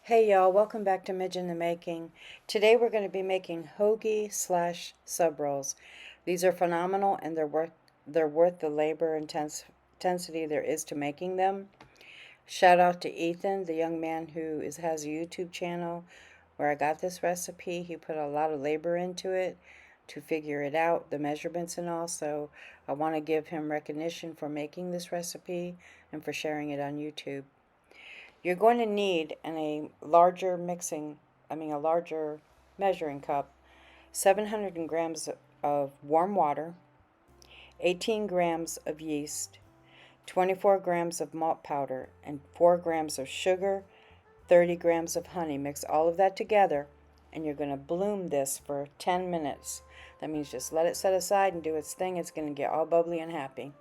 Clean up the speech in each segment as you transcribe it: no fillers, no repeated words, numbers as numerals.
Hey y'all, welcome back to Midge in the Making. Today we're going to be making hoagie slash sub rolls. These are phenomenal and they're worth the intensity there is to making them. Shout out to Ethan, the young man who has a YouTube channel where I got this recipe. He put a lot of labor into it to figure it out, the measurements and all. So I want to give him recognition for making this recipe and for sharing it on YouTube. You're going to need in a larger measuring cup, 700 grams of warm water, 18 grams of yeast, 24 grams of malt powder, and 4 grams of sugar, 30 grams of honey. Mix all of that together, and you're going to bloom this for 10 minutes. That means just let it set aside and do its thing. It's going to get all bubbly and happy.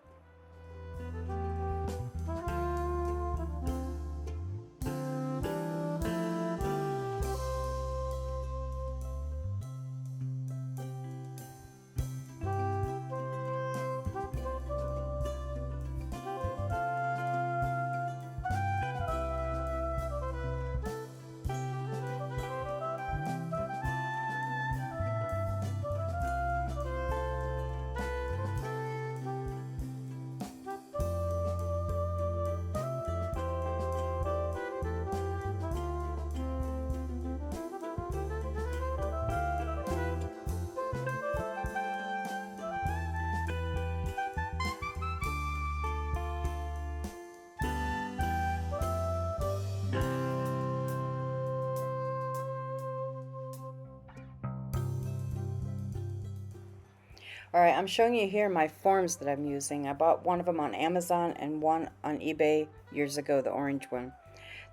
Alright, I'm showing you here my forms that I'm using. I bought one of them on Amazon and one on eBay years ago, the orange one.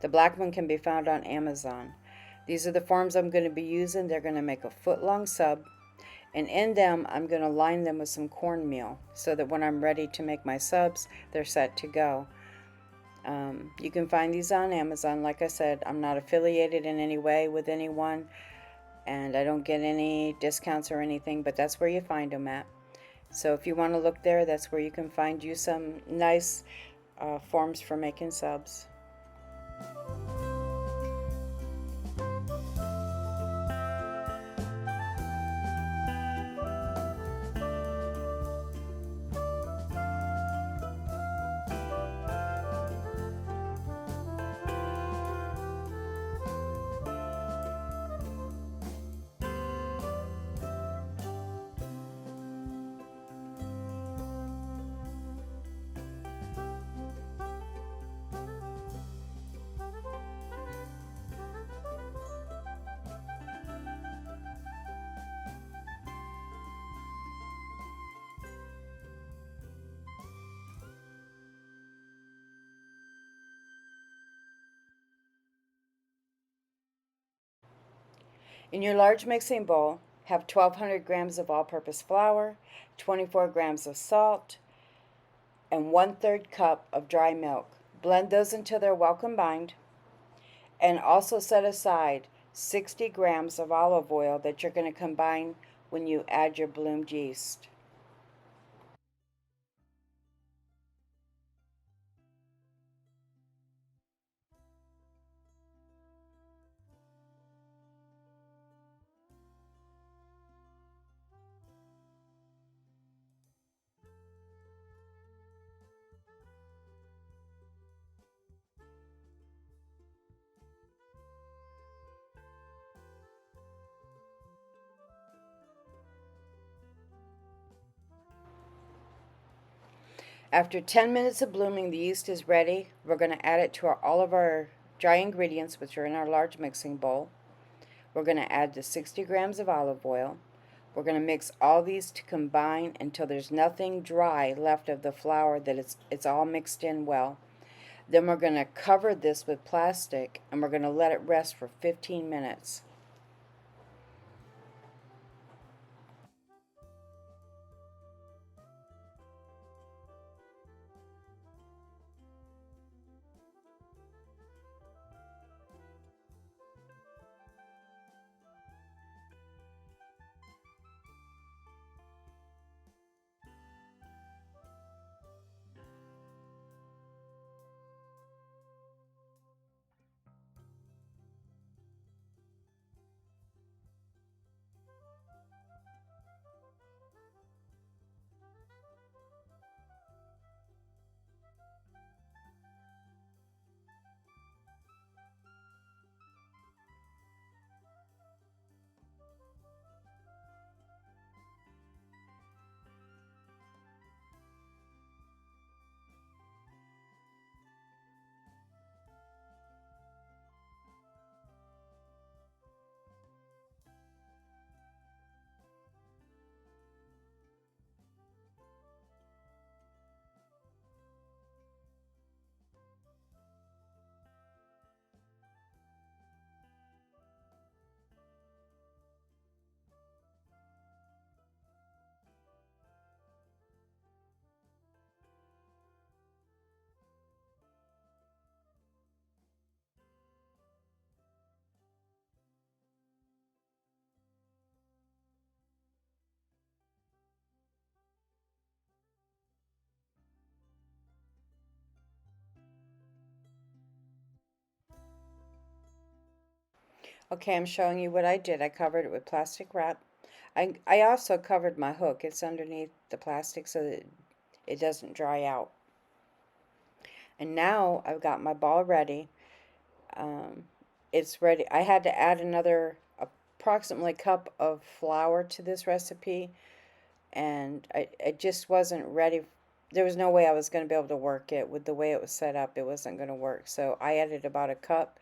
The black one can be found on Amazon. These are the forms I'm going to be using. They're going to make a foot-long sub. And in them, I'm going to line them with some cornmeal so that when I'm ready to make my subs, they're set to go. You can find these on Amazon. Like I said, I'm not affiliated in any way with anyone, and I don't get any discounts or anything, but that's where you find them at. So if you want to look there, that's where you can find you some nice forms for making subs. In your large mixing bowl, have 1,200 grams of all-purpose flour, 24 grams of salt, and 1/3 cup of dry milk. Blend those until they're well combined, and also set aside 60 grams of olive oil that you're going to combine when you add your bloomed yeast. After 10 minutes of blooming, the yeast is ready. We're going to add it to all of our dry ingredients, which are in our large mixing bowl. We're going to add the 60 grams of olive oil. We're going to mix all these to combine until there's nothing dry left of the flour, that it's all mixed in well. Then we're going to cover this with plastic and we're going to let it rest for 15 minutes. Okay, I'm showing you what I did. I covered it with plastic wrap. I also covered my hook. It's underneath the plastic so that it doesn't dry out. And now I've got my ball ready. Um, it's ready. I had to add another approximately cup of flour to this recipe, and I just wasn't ready. There was no way I was going to be able to work it with the way it was set up. It wasn't going to work. So I added about a cup.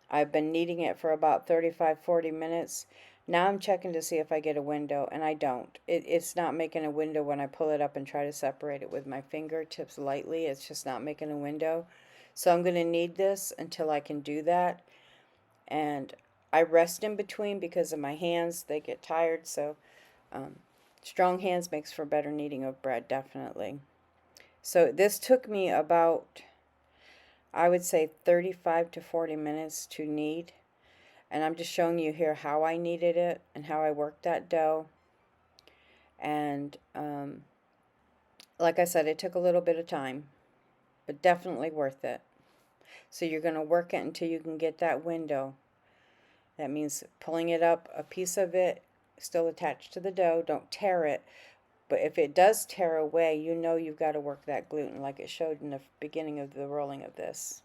I've been kneading it for about 35-40 minutes. Now I'm checking to see if I get a window, and I don't. It's not making a window when I pull it up and try to separate it with my fingertips lightly. It's just not making a window. So I'm going to knead this until I can do that. And I rest in between because of my hands. They get tired, so um, strong hands makes for better kneading of bread, definitely. So this took me about, I would say, 35 to 40 minutes to knead. And I'm just showing you here how I kneaded it and how I worked that dough. And like I said, it took a little bit of time, but definitely worth it. So you're going to work it until you can get that window. That means pulling it up, a piece of it still attached to the dough. Don't tear it. But if it does tear away, you know you've got to work that gluten like it showed in the beginning of the rolling of this.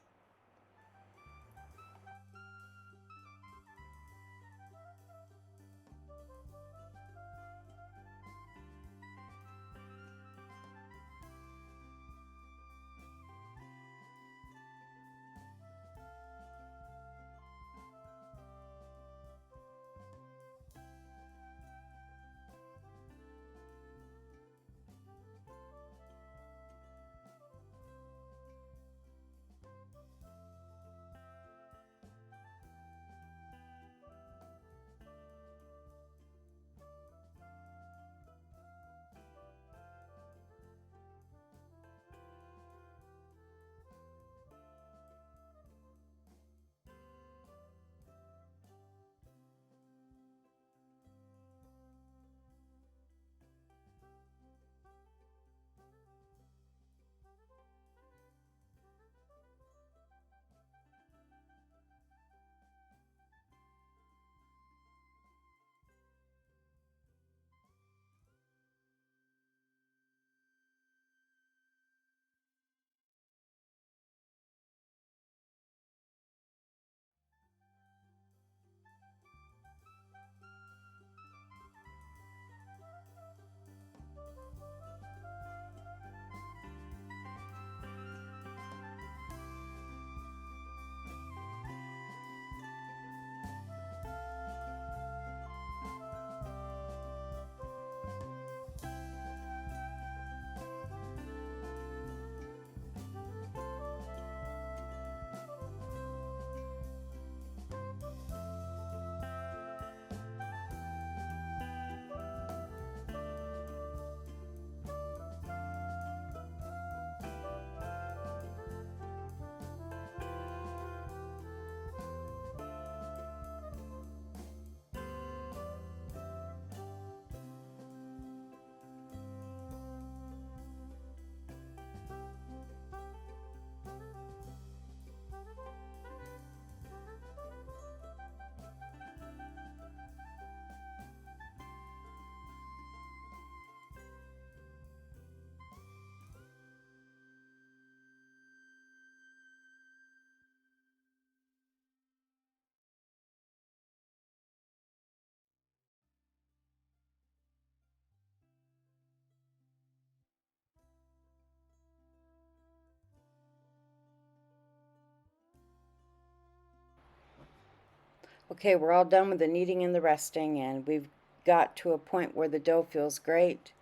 Okay, we're all done with the kneading and the resting, and we've got to a point where the dough feels great.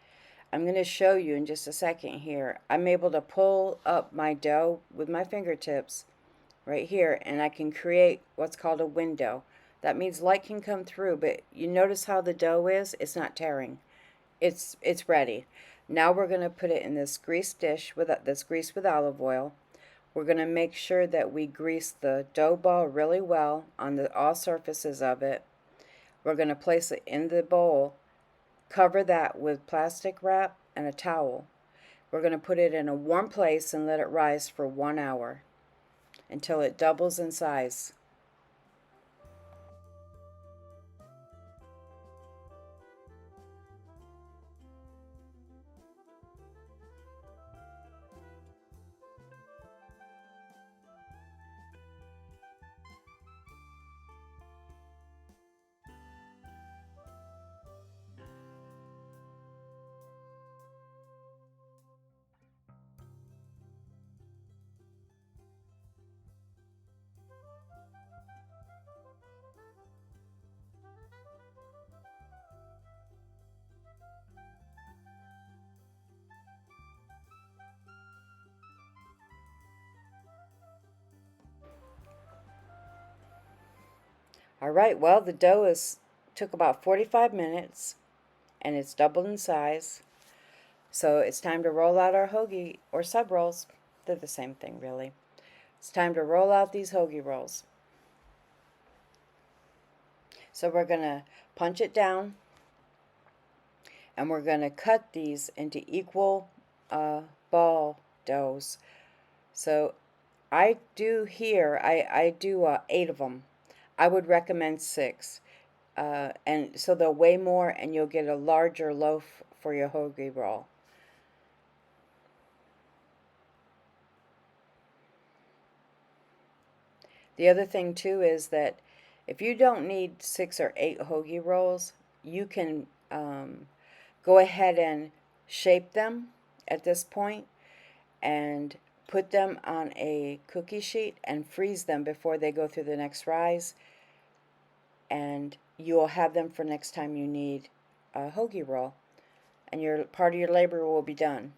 I'm going to show you in just a second here. I'm able to pull up my dough with my fingertips right here, and I can create what's called a window. That means light can come through, but you notice how the dough is? It's not tearing. It's ready. Now we're going to put it in this greased dish with this grease with olive oil. We're going to make sure that we grease the dough ball really well on all surfaces of it. We're going to place it in the bowl, cover that with plastic wrap and a towel. We're going to put it in a warm place and let it rise for 1 hour until it doubles in size. All right, well, the dough took about 45 minutes and it's doubled in size. So it's time to roll out our hoagie or sub rolls. They're the same thing, really. It's time to roll out these hoagie rolls. So we're going to punch it down and we're going to cut these into equal ball doughs. So I do here, I do 8 of them. I would recommend 6. And so they'll weigh more and you'll get a larger loaf for your hoagie roll. The other thing too is that if you don't need 6 or 8 hoagie rolls, you can go ahead and shape them at this point and put them on a cookie sheet and freeze them before they go through the next rise, and you'll have them for next time you need a hoagie roll, and your part of your labor will be done.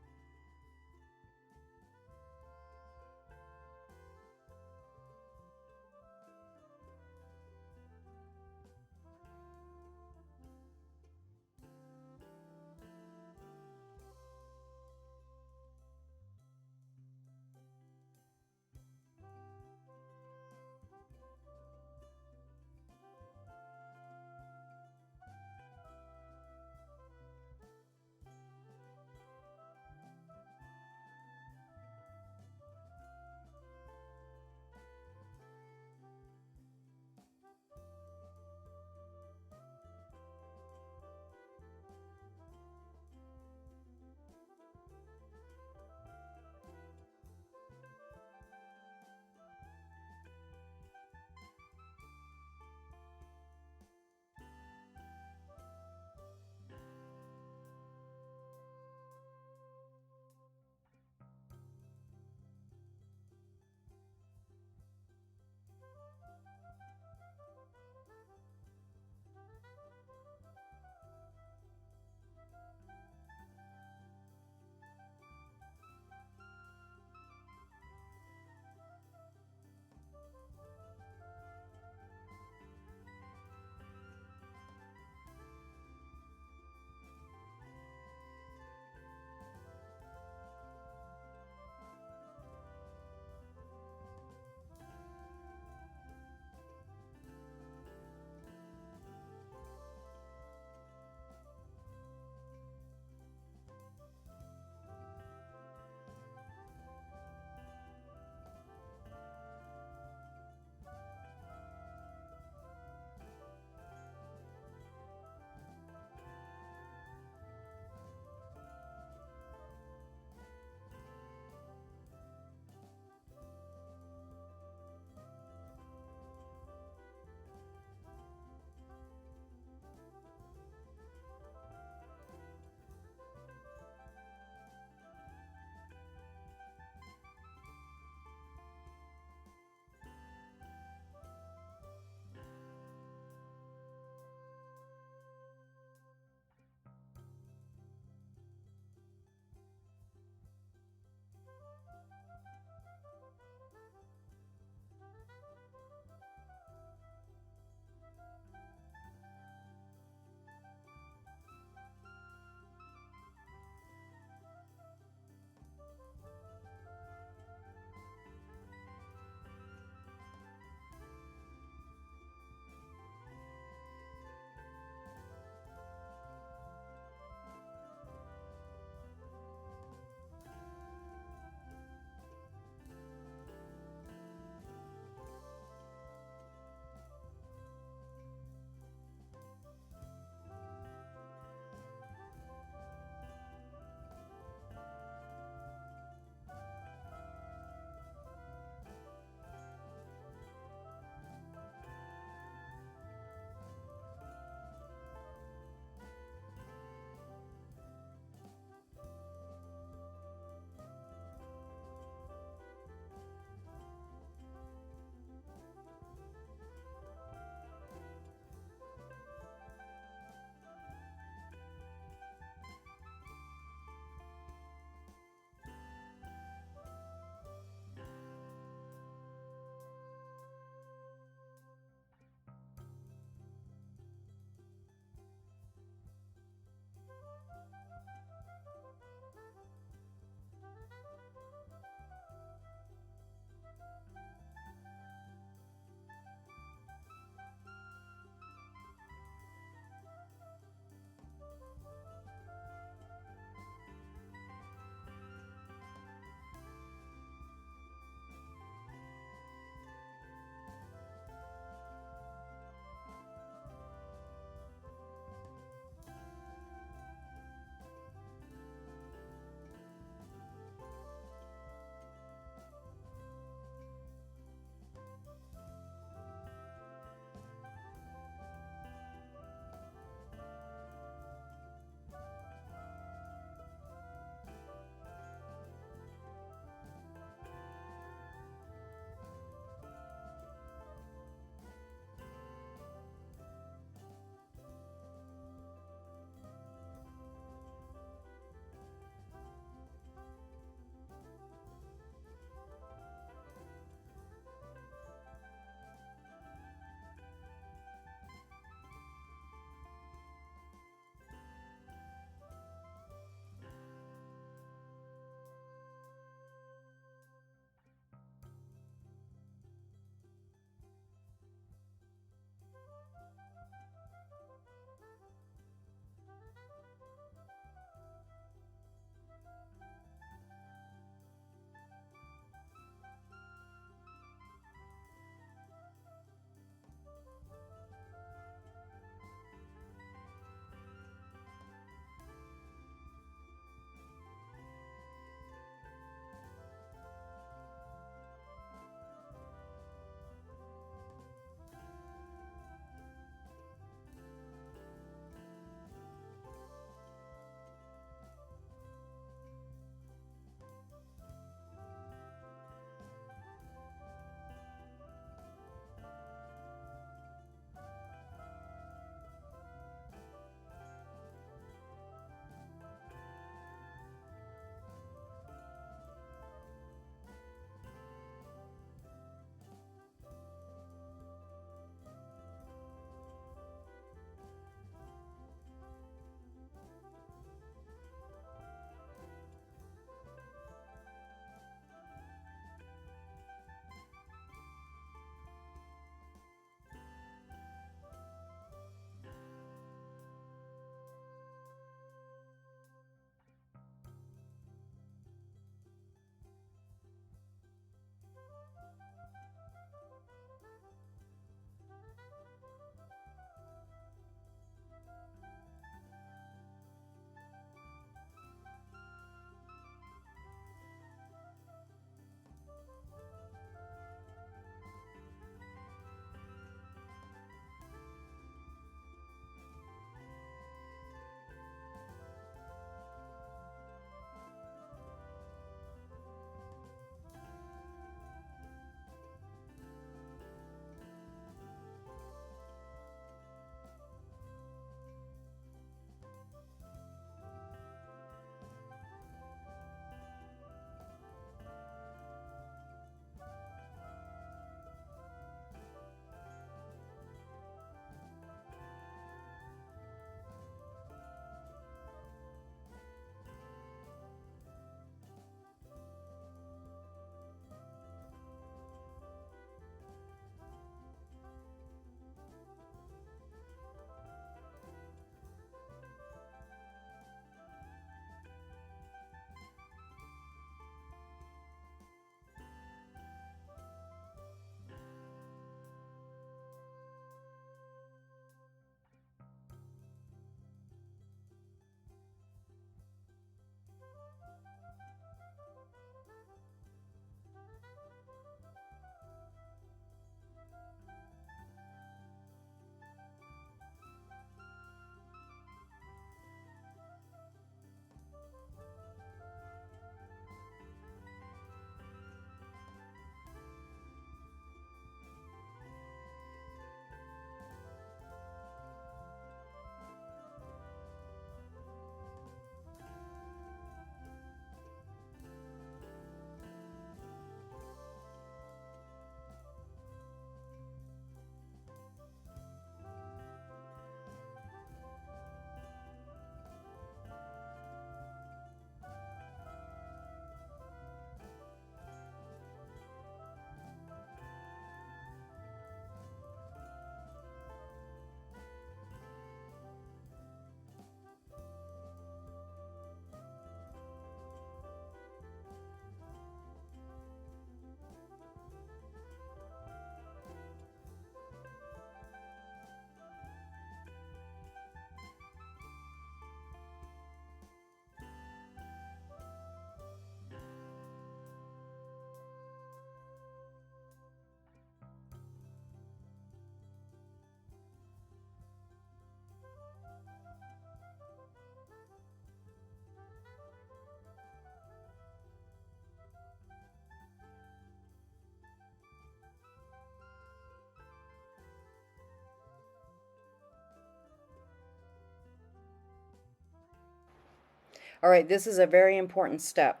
All right, this is a very important step.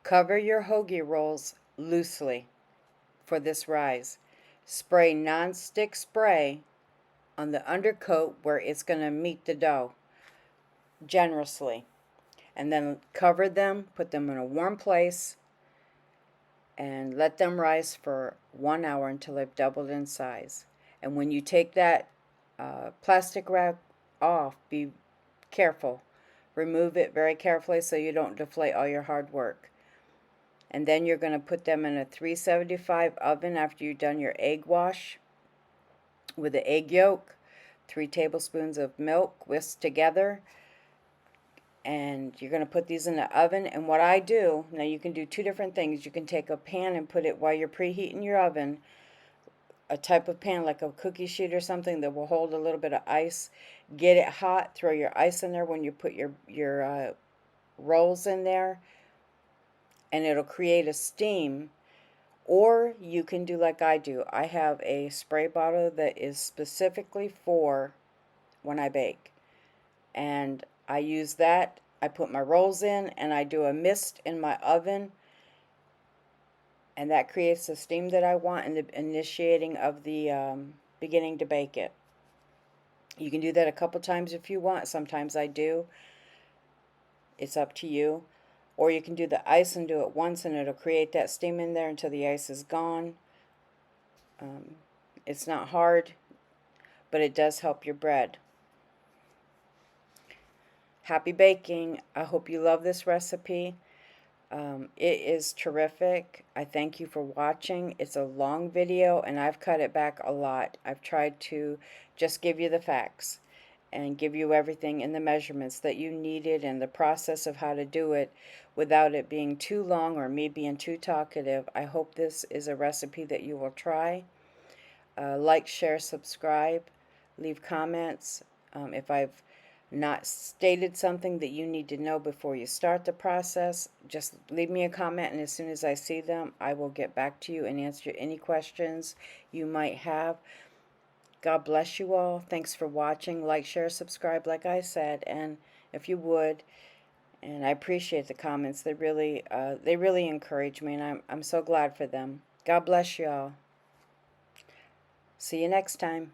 Cover your hoagie rolls loosely for this rise. Spray non-stick spray on the undercoat where it's going to meet the dough generously. And then cover them, put them in a warm place, and let them rise for 1 hour until they've doubled in size. And when you take that plastic wrap off, be careful. Remove it very carefully so you don't deflate all your hard work. And then you're going to put them in a 375 oven after you've done your egg wash with the egg yolk, 3 tablespoons of milk whisked together. And you're going to put these in the oven. And what I do, now you can do 2 different things. You can take a pan and put it while you're preheating your oven, a type of pan like a cookie sheet or something that will hold a little bit of ice. Get it hot, throw your ice in there when you put your rolls in there, and it'll create a steam. Or you can do like I do. I have a spray bottle that is specifically for when I bake. And I use that. I put my rolls in and I do a mist in my oven. And that creates the steam that I want in the initiating of the beginning to bake it. You can do that a couple times if you want. Sometimes I do. It's up to you. Or you can do the ice and do it once and it'll create that steam in there until the ice is gone. It's not hard, but it does help your bread. Happy baking. I hope you love this recipe. It is terrific. I thank you for watching. It's a long video and I've cut it back a lot. I've tried to just give you the facts and give you everything in the measurements that you needed and the process of how to do it without it being too long or me being too talkative. I hope this is a recipe that you will try. Like, share, subscribe, leave comments. If I've not stated something that you need to know before you start the process, just leave me a comment, and as soon as I see them, I will get back to you and answer any questions you might have. God bless you all. Thanks for watching. Like, share, subscribe, like I said, and if you would, and I appreciate the comments. They really encourage me, and I'm so glad for them. God bless you all. See you next time.